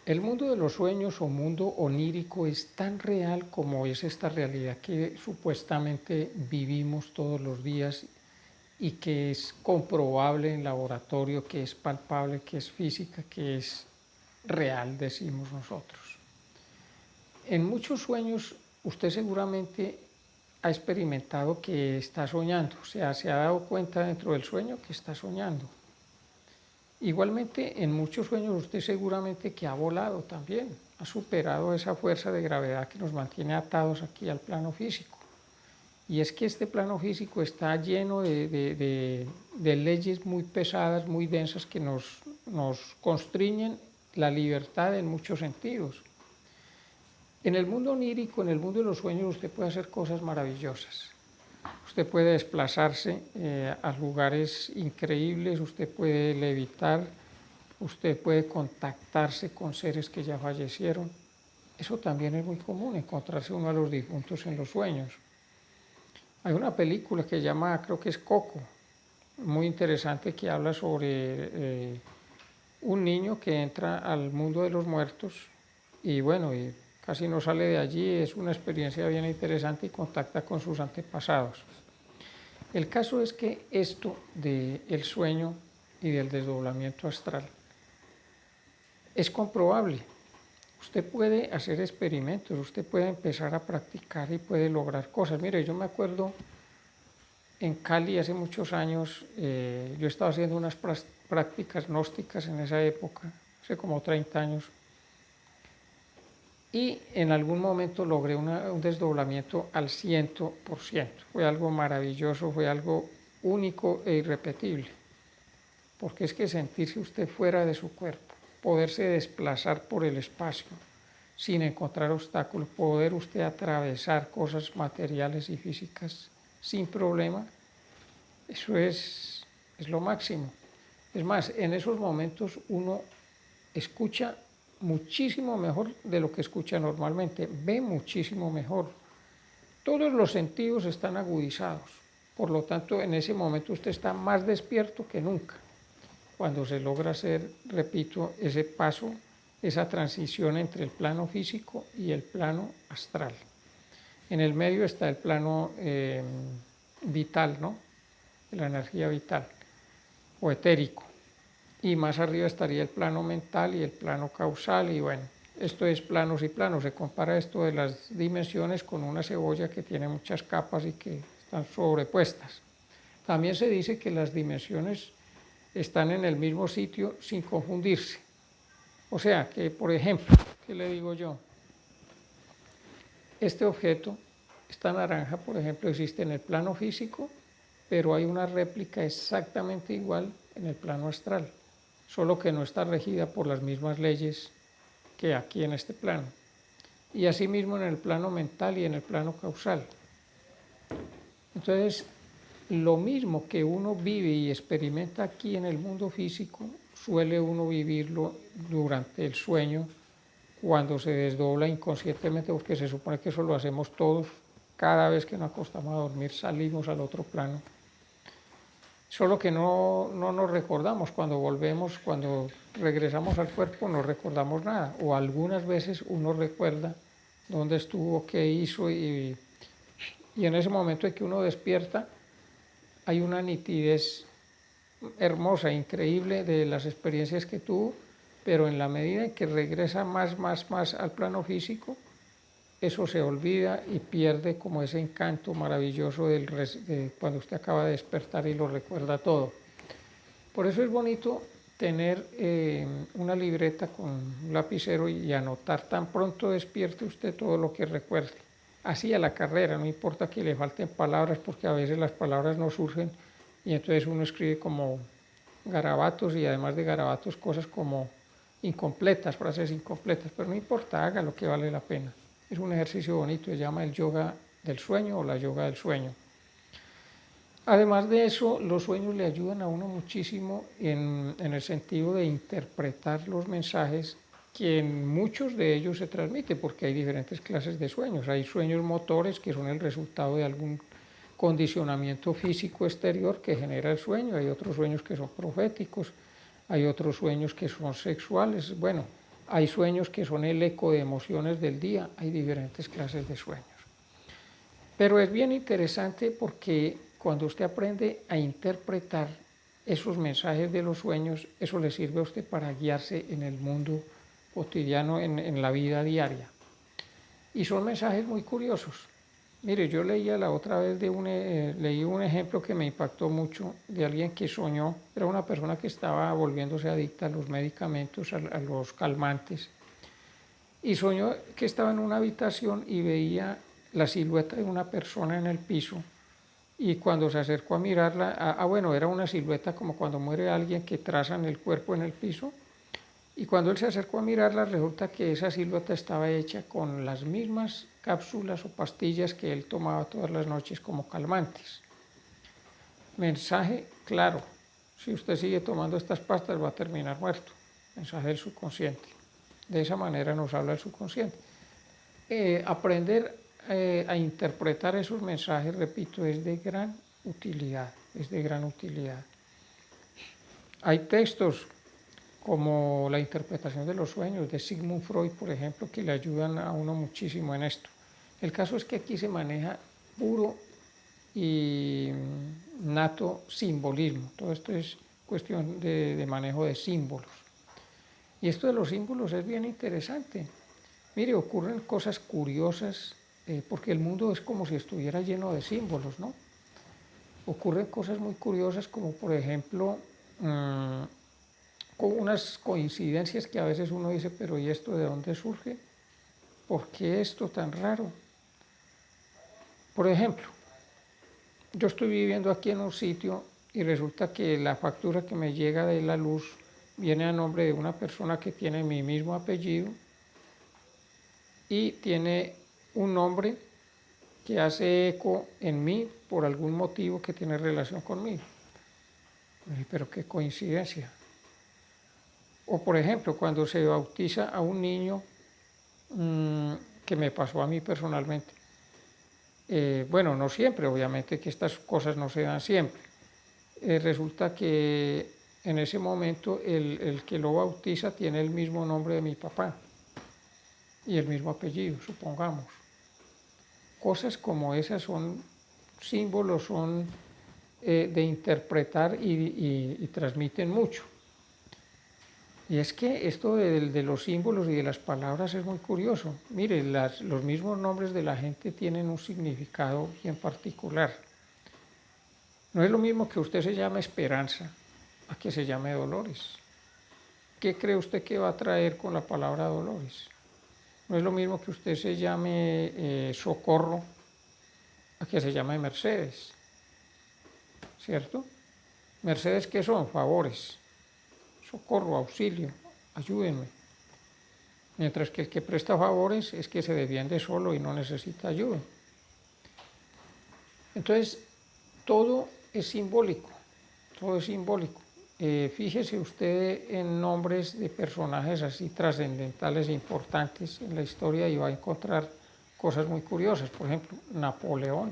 El mundo de los sueños o mundo onírico es tan real como es esta realidad que supuestamente vivimos todos los días y que es comprobable en laboratorio, que es palpable, que es física, que es real, decimos nosotros. En muchos sueños usted seguramente ha experimentado que está soñando, o sea, se ha dado cuenta dentro del sueño que está soñando. Igualmente, en muchos sueños usted seguramente que ha volado también, ha superado esa fuerza de gravedad que nos mantiene atados aquí al plano físico. Y es que este plano físico está lleno de leyes muy pesadas, muy densas que nos constriñen la libertad en muchos sentidos. En el mundo onírico, en el mundo de los sueños, usted puede hacer cosas maravillosas. Usted puede desplazarse a lugares increíbles, usted puede levitar, usted puede contactarse con seres que ya fallecieron. Eso también es muy común, encontrarse uno a los difuntos en los sueños. Hay una película que se llama, creo que es Coco, muy interesante, que habla sobre un niño que entra al mundo de los muertos y bueno, y casi no sale de allí, es una experiencia bien interesante y contacta con sus antepasados. El caso es que esto del sueño y del desdoblamiento astral es comprobable. Usted puede hacer experimentos, usted puede empezar a practicar y puede lograr cosas. Mire, yo me acuerdo en Cali hace muchos años, yo estaba haciendo unas prácticas gnósticas en esa época, hace como 30 años, y en algún momento logré un desdoblamiento al 100%. Fue algo maravilloso, fue algo único e irrepetible, porque es que sentirse usted fuera de su cuerpo, poderse desplazar por el espacio sin encontrar obstáculos, poder usted atravesar cosas materiales y físicas sin problema, eso es lo máximo. Es más, en esos momentos uno escucha muchísimo mejor de lo que escucha normalmente, ve muchísimo mejor. Todos los sentidos están agudizados, por lo tanto en ese momento usted está más despierto que nunca. Cuando se logra hacer, repito, ese paso, esa transición entre el plano físico y el plano astral. En el medio está el plano vital, ¿no? La energía vital o etérico. Y más arriba estaría el plano mental y el plano causal. Y bueno, esto es planos y planos. Se compara esto de las dimensiones con una cebolla que tiene muchas capas y que están sobrepuestas. También se dice que las dimensiones están en el mismo sitio sin confundirse. O sea que, por ejemplo, ¿qué le digo yo? Este objeto, esta naranja, por ejemplo, existe en el plano físico, pero hay una réplica exactamente igual en el plano astral, solo que no está regida por las mismas leyes que aquí en este plano. Y asimismo en el plano mental y en el plano causal. Entonces, lo mismo que uno vive y experimenta aquí en el mundo físico, suele uno vivirlo durante el sueño, cuando se desdobla inconscientemente, porque se supone que eso lo hacemos todos, cada vez que nos acostamos a dormir salimos al otro plano. Solo que no nos recordamos, cuando volvemos, cuando regresamos al cuerpo no recordamos nada, o algunas veces uno recuerda dónde estuvo, qué hizo, y en ese momento en que uno despierta hay una nitidez hermosa, increíble de las experiencias que tuvo, pero en la medida en que regresa más al plano físico, eso se olvida y pierde como ese encanto maravilloso de cuando usted acaba de despertar y lo recuerda todo. Por eso es bonito tener una libreta con un lapicero y anotar tan pronto despierte usted todo lo que recuerde. Así a la carrera, no importa que le falten palabras, porque a veces las palabras no surgen y entonces uno escribe como garabatos y además de garabatos cosas como incompletas, frases incompletas, pero no importa, haga lo que vale la pena. Es un ejercicio bonito, se llama el yoga del sueño o la yoga del sueño. Además de eso, los sueños le ayudan a uno muchísimo en el sentido de interpretar los mensajes que en muchos de ellos se transmite, porque hay diferentes clases de sueños. Hay sueños motores que son el resultado de algún condicionamiento físico exterior que genera el sueño, hay otros sueños que son proféticos, hay otros sueños que son sexuales. Bueno, Hay sueños que son el eco de emociones del día, hay diferentes clases de sueños. Pero es bien interesante porque cuando usted aprende a interpretar esos mensajes de los sueños, eso le sirve a usted para guiarse en el mundo cotidiano, en la vida diaria. Y son mensajes muy curiosos. Mire, yo leía la otra vez leí un ejemplo que me impactó mucho de alguien que soñó, era una persona que estaba volviéndose adicta a los medicamentos, a los calmantes, y soñó que estaba en una habitación y veía la silueta de una persona en el piso, y cuando se acercó a mirarla, bueno, era una silueta como cuando muere alguien que trazan el cuerpo en el piso, y cuando él se acercó a mirarla, resulta que esa silueta estaba hecha con las mismas cápsulas o pastillas que él tomaba todas las noches como calmantes. Mensaje claro: si usted sigue tomando estas pastas va a terminar muerto. Mensaje del subconsciente. De esa manera nos habla el subconsciente. Aprender a interpretar esos mensajes, repito, es de gran utilidad. Es de gran utilidad. Hay textos como la interpretación de los sueños de Sigmund Freud, por ejemplo, que le ayudan a uno muchísimo en esto. El caso es que aquí se maneja puro y nato simbolismo. Todo esto es cuestión de manejo de símbolos. Y esto de los símbolos es bien interesante. Mire, ocurren cosas curiosas, porque el mundo es como si estuviera lleno de símbolos, ¿no? Ocurren cosas muy curiosas como, por ejemplo, con unas coincidencias que a veces uno dice, pero ¿y esto de dónde surge? ¿Por qué esto tan raro? Por ejemplo, yo estoy viviendo aquí en un sitio y resulta que la factura que me llega de la luz viene a nombre de una persona que tiene mi mismo apellido y tiene un nombre que hace eco en mí por algún motivo que tiene relación conmigo. Pero qué coincidencia. O por ejemplo, cuando se bautiza a un niño, que me pasó a mí personalmente. Bueno, no siempre, obviamente que estas cosas no se dan siempre. Resulta que en ese momento el que lo bautiza tiene el mismo nombre de mi papá y el mismo apellido, supongamos. Cosas como esas son símbolos, son de interpretar y transmiten mucho. Y es que esto de los símbolos y de las palabras es muy curioso. Mire, los mismos nombres de la gente tienen un significado bien particular. No es lo mismo que usted se llame Esperanza a que se llame Dolores. ¿Qué cree usted que va a traer con la palabra Dolores? No es lo mismo que usted se llame Socorro a que se llame Mercedes, ¿cierto? Mercedes, ¿qué son? Favores. Socorro, auxilio, ayúdenme. Mientras que el que presta favores es que se defiende solo y no necesita ayuda. Entonces, todo es simbólico, todo es simbólico. Fíjese usted en nombres de personajes así trascendentales e importantes en la historia y va a encontrar cosas muy curiosas. Por ejemplo, Napoleón.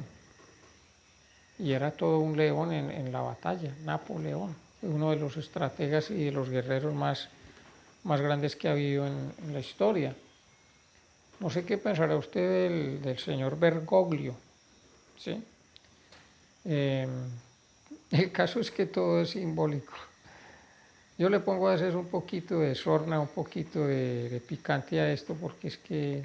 Y era todo un león en la batalla, Napoleón, uno de los estrategas y de los guerreros más grandes que ha habido en la historia. No sé qué pensará usted del señor Bergoglio, ¿sí? El caso es que todo es simbólico. Yo le pongo a veces un poquito de sorna, un poquito de picante a esto, porque es que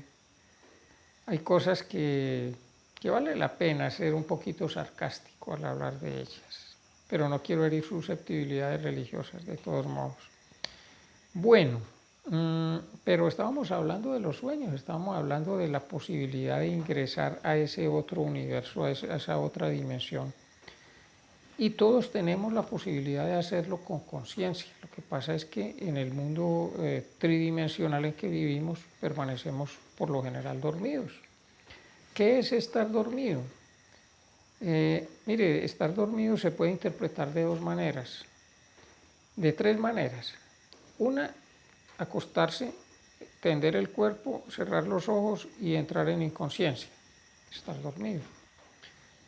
hay cosas que vale la pena ser un poquito sarcástico al hablar de ellas, pero no quiero herir susceptibilidades religiosas de todos modos. Bueno, pero estábamos hablando de los sueños, estábamos hablando de la posibilidad de ingresar a ese otro universo, a esa otra dimensión. Y todos tenemos la posibilidad de hacerlo con conciencia. Lo que pasa es que en el mundo tridimensional en que vivimos permanecemos por lo general dormidos. ¿Qué es estar dormido? Mire, estar dormido se puede interpretar de dos maneras, de tres maneras. Una, acostarse, tender el cuerpo, cerrar los ojos y entrar en inconsciencia, estar dormido.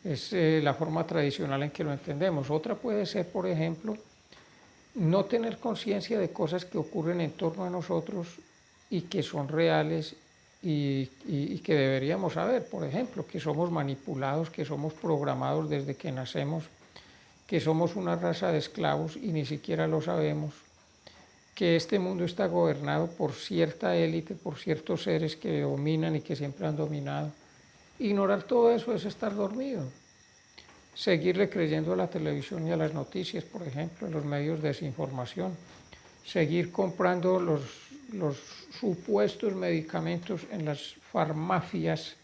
Es la forma tradicional en que lo entendemos. Otra puede ser, por ejemplo, no tener conciencia de cosas que ocurren en torno a nosotros y que son reales y que deberíamos saber, por ejemplo, que somos manipulados, que somos programados desde que nacemos, que somos una raza de esclavos y ni siquiera lo sabemos, que este mundo está gobernado por cierta élite, por ciertos seres que dominan y que siempre han dominado. Ignorar todo eso es estar dormido. Seguirle creyendo a la televisión y a las noticias, por ejemplo, en los medios de desinformación. Seguir comprando los supuestos medicamentos en las farmacias,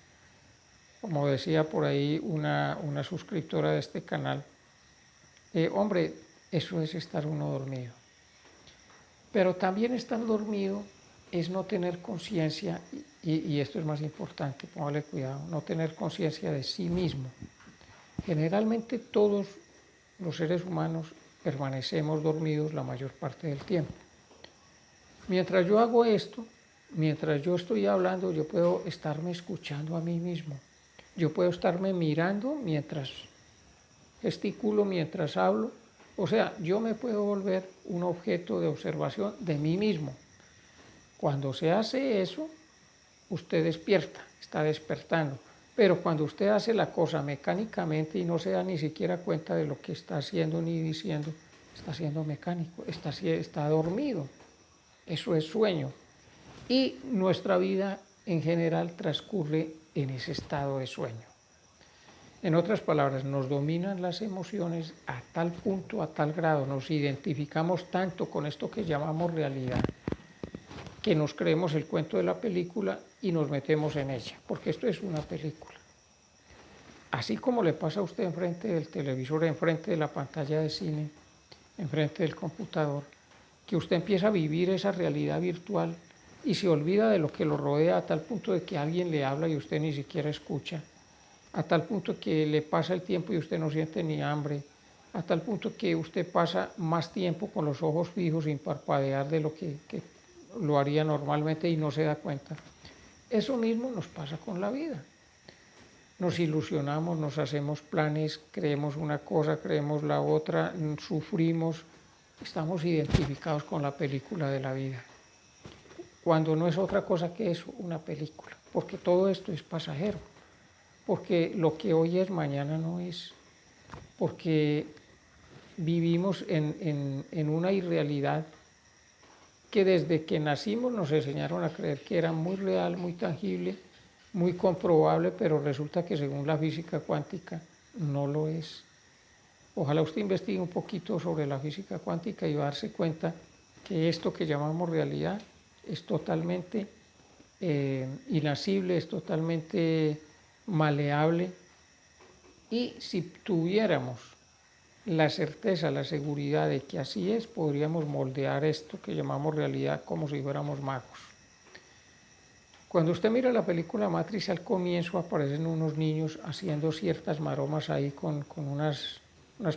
como decía por ahí una suscriptora de este canal. Hombre, eso es estar uno dormido. Pero también estar dormido es no tener conciencia, y esto es más importante, póngale cuidado, no tener conciencia de sí mismo. Generalmente todos los seres humanos permanecemos dormidos la mayor parte del tiempo. Mientras yo hago esto, mientras yo estoy hablando, yo puedo estarme escuchando a mí mismo. Yo puedo estarme mirando mientras gesticulo, mientras hablo. O sea, yo me puedo volver un objeto de observación de mí mismo. Cuando se hace eso, usted despierta, está despertando. Pero cuando usted hace la cosa mecánicamente y no se da ni siquiera cuenta de lo que está haciendo ni diciendo, está siendo mecánico, está dormido. Eso es sueño. Y nuestra vida en general transcurre en ese estado de sueño. En otras palabras, nos dominan las emociones a tal punto, a tal grado, nos identificamos tanto con esto que llamamos realidad, que nos creemos el cuento de la película y nos metemos en ella, porque esto es una película. Así como le pasa a usted enfrente del televisor, enfrente de la pantalla de cine, enfrente del computador, que usted empieza a vivir esa realidad virtual y se olvida de lo que lo rodea a tal punto de que alguien le habla y usted ni siquiera escucha, a tal punto que le pasa el tiempo y usted no siente ni hambre, a tal punto que usted pasa más tiempo con los ojos fijos sin parpadear de lo que lo haría normalmente y no se da cuenta. Eso mismo nos pasa con la vida. Nos ilusionamos, nos hacemos planes, creemos una cosa, creemos la otra, sufrimos, estamos identificados con la película de la vida, cuando no es otra cosa que eso, una película, porque todo esto es pasajero, porque lo que hoy es, mañana no es, porque vivimos en una irrealidad que desde que nacimos nos enseñaron a creer que era muy real, muy tangible, muy comprobable, pero resulta que según la física cuántica no lo es. Ojalá usted investigue un poquito sobre la física cuántica y va a darse cuenta que esto que llamamos realidad es totalmente inasible, es totalmente maleable, y si tuviéramos la certeza, la seguridad de que así es, podríamos moldear esto que llamamos realidad como si fuéramos magos. Cuando usted mira la película Matrix, al comienzo aparecen unos niños haciendo ciertas maromas ahí con unas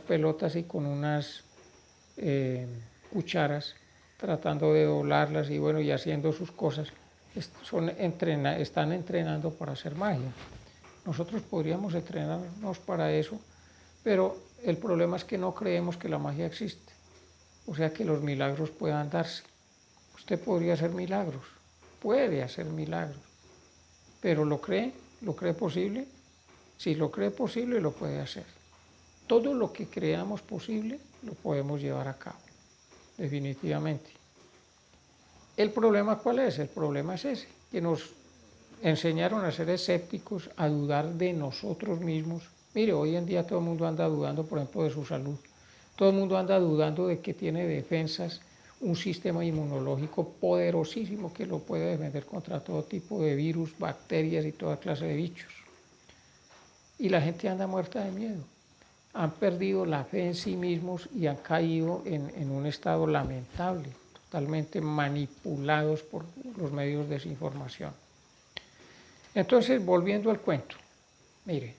pelotas y con unas cucharas, tratando de doblarlas y bueno, y haciendo sus cosas. Están entrenando para hacer magia. Nosotros podríamos entrenarnos para eso, pero el problema es que no creemos que la magia existe, o sea que los milagros puedan darse. Usted podría hacer milagros, puede hacer milagros, pero ¿lo cree? ¿Lo cree posible? Si lo cree posible, lo puede hacer. Todo lo que creamos posible lo podemos llevar a cabo, definitivamente. ¿El problema cuál es? El problema es ese, que nos enseñaron a ser escépticos, a dudar de nosotros mismos. Mire, hoy en día todo el mundo anda dudando, por ejemplo, de su salud. Todo el mundo anda dudando de que tiene defensas, un sistema inmunológico poderosísimo que lo puede defender contra todo tipo de virus, bacterias y toda clase de bichos. Y la gente anda muerta de miedo. Han perdido la fe en sí mismos y han caído en un estado lamentable, totalmente manipulados por los medios de desinformación. Entonces, volviendo al cuento, mire,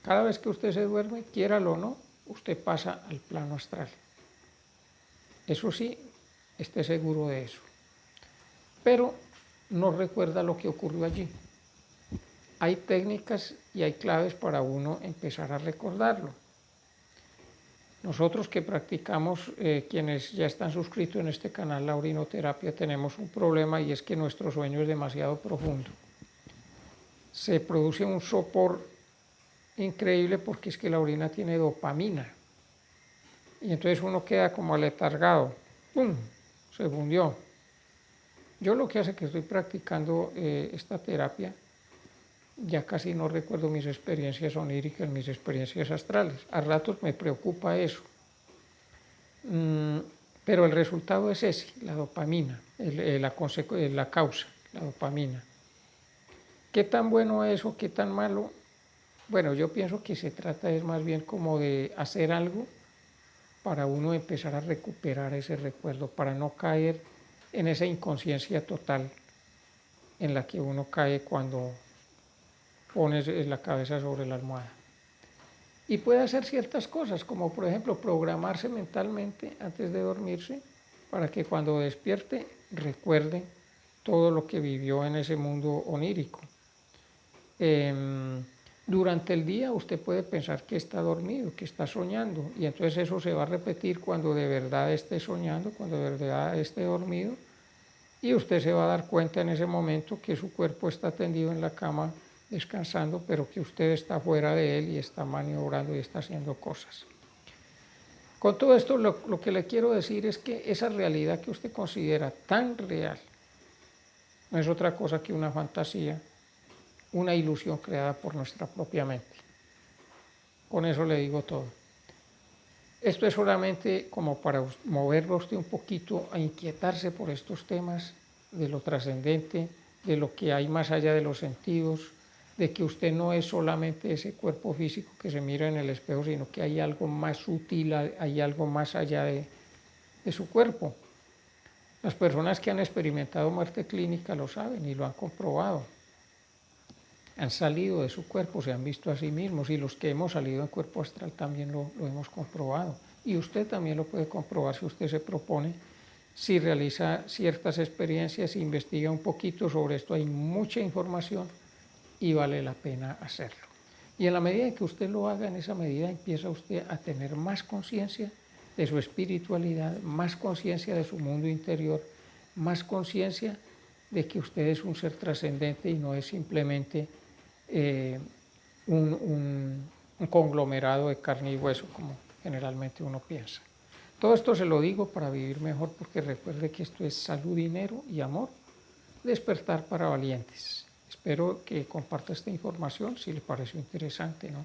cada vez que usted se duerme, quiéralo o no, usted pasa al plano astral. Eso sí, esté seguro de eso. Pero no recuerda lo que ocurrió allí. Hay técnicas y hay claves para uno empezar a recordarlo. Nosotros que practicamos, quienes ya están suscritos en este canal, la orinoterapia, tenemos un problema y es que nuestro sueño es demasiado profundo. Se produce un sopor increíble porque es que la orina tiene dopamina y entonces uno queda como aletargado, ¡pum!, se fundió. Yo lo que hace que estoy practicando esta terapia, ya casi no recuerdo mis experiencias oníricas, mis experiencias astrales. A ratos me preocupa eso. Pero el resultado es ese, la dopamina, la causa, la dopamina. ¿Qué tan bueno es o qué tan malo? Bueno, yo pienso que se trata es más bien como de hacer algo para uno empezar a recuperar ese recuerdo, para no caer en esa inconsciencia total en la que uno cae cuando pones la cabeza sobre la almohada. Y puede hacer ciertas cosas, como por ejemplo programarse mentalmente antes de dormirse, para que cuando despierte recuerde todo lo que vivió en ese mundo onírico. Durante el día usted puede pensar que está dormido, que está soñando, y entonces eso se va a repetir cuando de verdad esté soñando, cuando de verdad esté dormido, y usted se va a dar cuenta en ese momento que su cuerpo está tendido en la cama descansando, pero que usted está fuera de él y está maniobrando y está haciendo cosas. Con todo esto lo que le quiero decir es que esa realidad que usted considera tan real no es otra cosa que una fantasía, una ilusión creada por nuestra propia mente. Con eso le digo todo. Esto es solamente como para moverlo a usted un poquito a inquietarse por estos temas de lo trascendente, de lo que hay más allá de los sentidos, de que usted no es solamente ese cuerpo físico que se mira en el espejo, sino que hay algo más sutil, hay algo más allá de su cuerpo. Las personas que han experimentado muerte clínica lo saben y lo han comprobado. Han salido de su cuerpo, se han visto a sí mismos, y los que hemos salido en cuerpo astral también lo hemos comprobado. Y usted también lo puede comprobar si usted se propone, si realiza ciertas experiencias, si investiga un poquito sobre esto. Hay mucha información y vale la pena hacerlo. Y en la medida en que usted lo haga, en esa medida empieza usted a tener más conciencia de su espiritualidad, más conciencia de su mundo interior, más conciencia de que usted es un ser trascendente y no es simplemente un conglomerado de carne y hueso, como generalmente uno piensa. Todo esto se lo digo para vivir mejor, porque recuerde que esto es salud, dinero y amor, despertar para valientes. Espero que comparta esta información si le pareció interesante, ¿no?